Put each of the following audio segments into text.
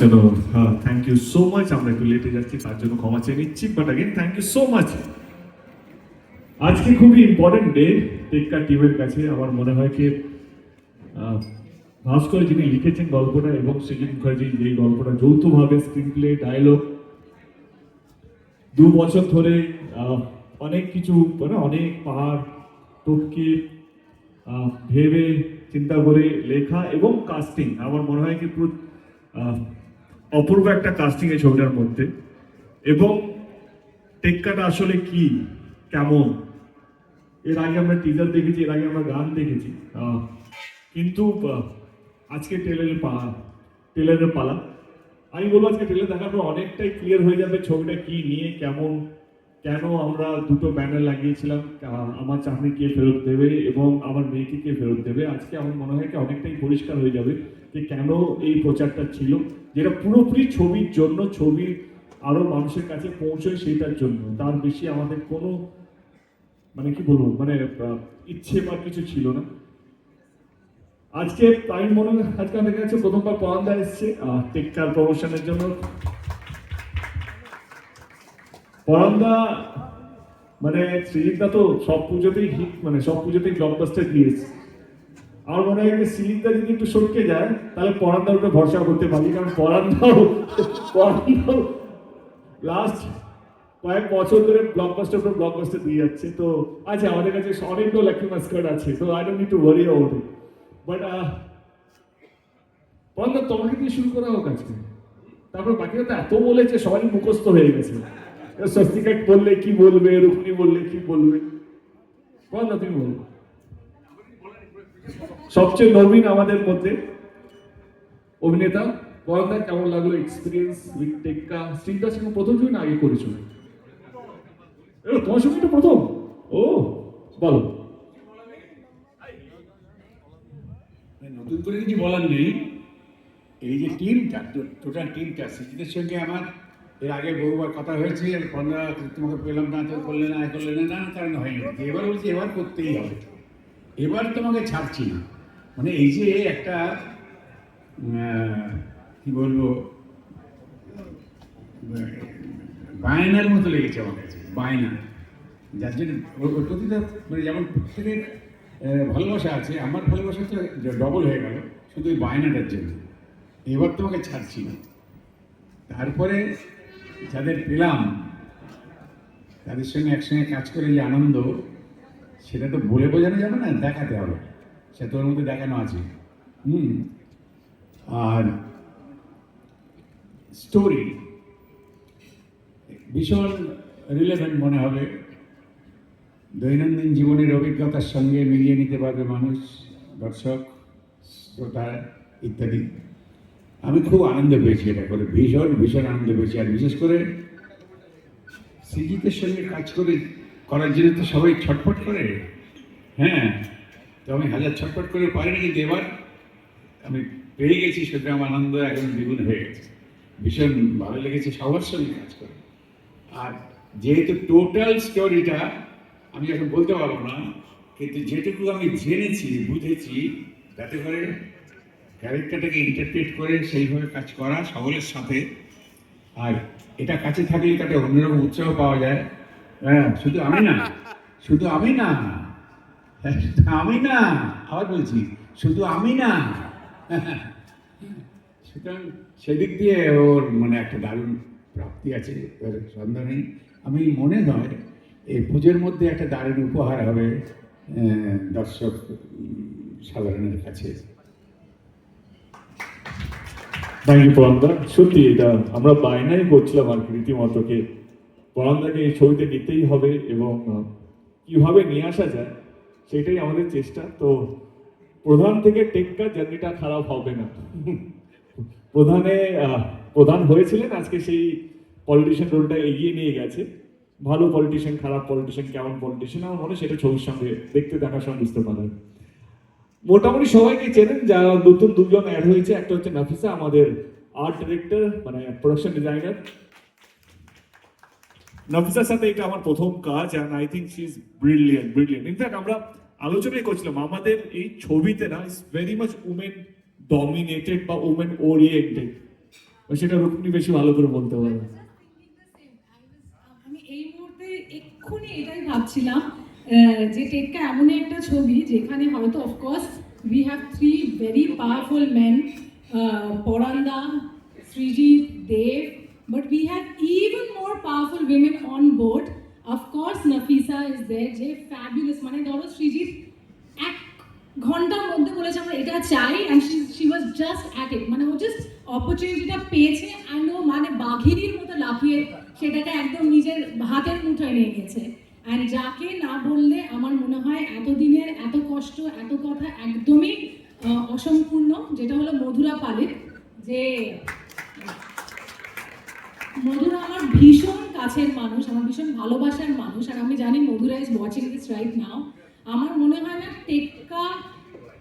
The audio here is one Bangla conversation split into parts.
চলো, থ্যাংক ইউ সো মাচ। আমরা একটু লেটে যাচ্ছি, তার জন্য ক্ষমা চেয়ে নিচ্ছি, but again thank you so much. আজকে খুবই ইম্পর্টেন্ট ডে টেক্কা টিমের কাছে। আমার মনে হয় কি ভাস্কর যিনি লিখেছেন গল্পটা এবং সৃজিত মুখার্জি এই গল্পটা যৌথভাবে স্ক্রিন প্লে, ডায়লগ, 2 বছর ধরে অনেক কিছু মানে অনেক পাহাড় টপকে ভেবে চিন্তা করে লেখা এবং কাস্টিং। আমার মনে হয় কি পুরো অপূর্ব একটা কাস্টিং এই ছবিটার মধ্যে। এবং টেক্কাটা আসলে কি, কেমন, এর আগে আমরা টিজার দেখেছি, এর আগে আমরা গান দেখেছি, কিন্তু আজকে টেলারের পালা। আমি বলবো আজকে টেলার দেখার পর অনেকটাই ক্লিয়ার হয়ে যাবে ছবিটা কি নিয়ে, কেমন, কেন আমরা দুটো ব্যানার লাগিয়েছিলাম, আমার চাকরি কে ফেরত দেবে এবং আমার মেয়েকে কে ফেরত দেবে। আজকে আমার মনে হয় কি অনেকটাই পরিষ্কার হয়ে যাবে যে কেন এই প্রচারটা ছিল, যেটা পুরোপুরি ছবির জন্য, ছবি আরো মানুষের কাছে পৌঁছয় সেটার জন্য। তার বেশি আমাদের কোনো মানে কি বলবো মানে ইচ্ছে বা কিছু ছিল না। আজকে আমি মনে হয় আজকে আমাদের কাছে প্রথমবার পরান্দা এসছে টেক্কার প্রমোশনের জন্য। পরান্দা মানে শ্রীজিৎদা তো সব পুজোতেই হিট, মানে সব পুজোতেই ব্লকবাস্টার দিয়েছে। আমার মনে হয় শ্রীজিৎদা যদি একটু সরকে যায় তাহলে পরান্দার উপরে ভরসা করতে পারি, কারণ পরান্দাও লাস্ট কয়েক বছর ধরে ব্লকবাস্টার পর ব্লকবাস্টার দিয়ে যাচ্ছে। তো আচ্ছা, আমাদের কাছে অনেকগুলো লাকি মাস্কার্ড আছে, তো I don't need to worry about it. But পরান্দা তোমাকে দিয়ে শুরু করা হোক আজকে, তারপর বাকিরা তো এত বলেছে সবারই মুখস্থ হয়ে গেছে। স্বস্তিকা বললে কি বলবে, রুক্মিণী বললে কি বলবে, বল না তুমি বলো। সবচেয়ে নবীন আমাদের মধ্যে অভিনেতা পরান্দা, কেমন লাগলো এক্সপিরিয়েন্স উইথ টেক্কা? শ্রীদার সঙ্গে প্রথম ছবি না আগে করেছো? তোমার সঙ্গে এটা প্রথম? ও বলো। নতুন করে কিছু বলার নেই। এই যে টিমটা, টোটাল টিমটা, সৃজিতের সঙ্গে আমার এর আগে বহুবার কথা হয়েছে, পনেরো তোমাকে পেলাম না, তো করলে না, করলে না, নানা কারণে হয়নি। এবার বলছি এবার করতেই হবে, এবার তোমাকে ছাড়ছি না। মানে এই যে একটা কি বলবো, বায়নার মতো লেগেছে আমার কাছে, বায়না। যার জন্য ওর প্রতিটা মানে যেমন প্রত্যেকের ভালোবাসা আছে, আমার ভালোবাসা তো ডবল হয়ে গেল শুধু ওই বায়নাটার জন্য। এবার তোমাকে ছাড়ছি না। তারপরে যাদের পেলাম তাদের সঙ্গে একসঙ্গে কাজ করে যে আনন্দ, সেটা তো বলে বোঝানো যাবে না, দেখাতে হবে। সে তোর মধ্যে দেখানো আছে। আর স্টোরি ভীষণ রিলেভেন্ট মনে হবে, দৈনন্দিন জীবনের অভিজ্ঞতার সঙ্গে মিলিয়ে নিতে পারবে মানুষ, দর্শক, শ্রোতা ইত্যাদি। আমি খুব আনন্দ পেয়েছি এটা করে, ভীষণ ভীষণ আনন্দ পেয়েছি। আর বিশেষ করে সৃজিতের সঙ্গে কাজ করার জন্য তো সবাই ছটফট করে। হ্যাঁ, তো আমি হাজার ছটফট করে পারিনি, কিন্তু এবার আমি পেয়ে গেছি, সেটা আমার আনন্দ এখন দ্বিগুণ হয়ে গেছে। ভীষণ ভালো লেগেছে সবার সঙ্গে কাজ করে। আর যেহেতু টোটাল স্টোরিটা আমি এখন বলতে পারবো না, কিন্তু যেটুকু আমি জেনেছি, বুঝেছি, যাতে করে ক্যারেক্টারটাকে ইন্টারপ্রেট করে সেইভাবে কাজ করা সকলের সাথে। আর এটা কাছে থাকলে তাতে অন্যরকম উৎসাহ পাওয়া যায়। হ্যাঁ, শুধু আমি না, শুধু আমি না, আমি না, আবার বলছি, শুধু আমি না। সুতরাং সেদিক দিয়ে ওর মানে একটা দারুণ প্রাপ্তি আছে, সন্দেহ নেই। আমি মনে হয় এই পুজোর মধ্যে একটা দারুণ উপহার হবে দর্শক সাধারণের কাছে। থ্যাংক ইউ পরান্দা। সত্যি এটা আমরা বায়নাই করছিলাম আর কি রীতিমতোকে পরান্দাকে এই ছবিতে নিতেই হবে এবং কিভাবে নিয়ে আসা যায় সেটাই আমাদের চেষ্টা। তো প্রধান থেকে টেক্কা জার্নিটা খারাপ হবে না। প্রধান হয়েছিলেন, আজকে সেই পলিটিশিয়ান রোলটা এগিয়ে নিয়ে গেছে। ভালো পলিটিশিয়ান, খারাপ পলিটিশিয়ান, কেমন পলিটিশিয়ান, আমার মনে হয় সেটা ছবির সঙ্গে দেখতে দেখার সঙ্গে বুঝতে পারবেন। মোটামুটি সবাইকে চেনেন, যারা নতুন দুজন অ্যাড হয়েছে, একটা হচ্ছে নাফিসা, আমাদের আর্ট ডিরেক্টর মানে প্রোডাকশন ডিজাইনার। নাফিসার সাথে এটা আমার প্রথম কাজ, and I think she is brilliant. In fact আমরা আলোচনাই করছিলাম আমাদের এই ছবিতে না is very much women dominated বা উমেন ওরিয়েন্টেড। সেটা রুক্মিণী বেশি ভালো করে বলতে পারবে। আমি এই মুহূর্তে এক্ষুনি এটাই ভাবছিলাম যে টেক্কা এমনই একটা ছবি যেখানে হয়তো of course we have three very powerful men, পরান্দা, Srijit, Dev, but we have even more powerful women on board. Of course Nafisa is there, যে fabulous, মানে ধরো সৃজিত এক ঘন্টার মধ্যে বলেছে আমরা এটা চাই, and she was just at it, মানে ও জাস্ট অপরচুনিটিটা পেয়েছে অ্যান্ড ও মানে বাঘিনীর মতো লাফিয়ে সেটাকে একদম নিজের হাতের মুঠোয় নিয়ে গেছে। অ্যান্ড যাকে না বললে আমার মনে হয় এতদিনের এত কষ্ট এত কথা একদমই অসম্পূর্ণ, যেটা হলো মধুরা পালিত। যে মধুরা আমার ভীষণ কাছের মানুষ, আমার ভীষণ ভালোবাসার মানুষ, আর আমি জানি Madhura is watching this right now. আমার মনে হয় না টেক্কা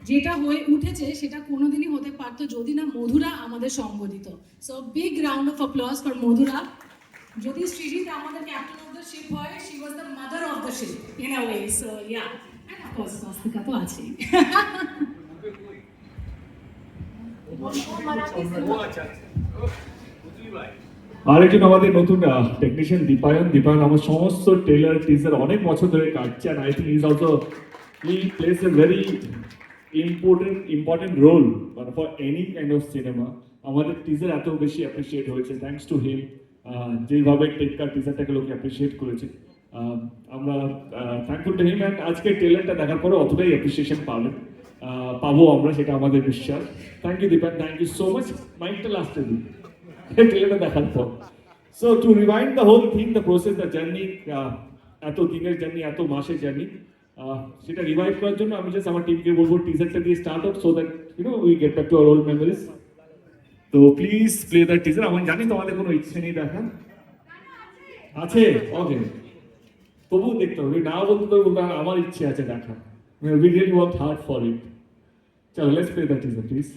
যেটা হয়ে উঠেছে সেটা কোনোদিনই হতে পারতো যদি না মধুরা আমাদের সঙ্গ দিত। So big round of applause for Madhura. যদি সৃজিত আমাদের ক্যাপ্টেন অফ দ্য শিপ হয়, she was the mother of the ship in a way. So yeah, and of course Swastika তো আছেই। আরেকজন আমাদের নতুন টেকনিশিয়ান দীপায়ন আমার সমস্ত ট্রেলার টিজার অনেক বছর ধরে কাটছে, and I think he's also he plays a very important role for any kind of cinema. আমাদের টিজার এত বেশি অ্যাপ্রিসিয়েট হয়েছে থ্যাঙ্কস টু হিম, যেভাবে টেক্কা টিজারটাকে লোকে অ্যাপ্রিসিয়েট করেছে। আমরা থ্যাঙ্কফুল টু হিম, অ্যান্ড আজকে ট্রেলারটা দেখার পরে অতটাই অ্যাপ্রিসিয়েশন পাবো আমরা, সেটা আমাদের বিশ্বাস। Thank you Dipayan, thank you so much. মাইকটা লাস্টে দিই ট্রেলারটা দেখার পর। So to remind the whole thing, the process, the journey, এত দিনের জার্নি, এত মাসের জার্নি, সেটা রিভাইভ করার জন্য আমি জাস্ট আমার টিমকে বলবো টিজারটা দিয়ে স্টার্ট হোক, so that we get back to our old memories. তো প্লিজ প্লে দ্য টিজার। আমি জানি তোমাদের কোনো ইচ্ছে নেই দেখা, আছে ওকে, তবুও দেখতে হবে, না বলতে তো বলতে আমার ইচ্ছে আছে দেখা। We really work hard for it. চলো let's play the teaser please.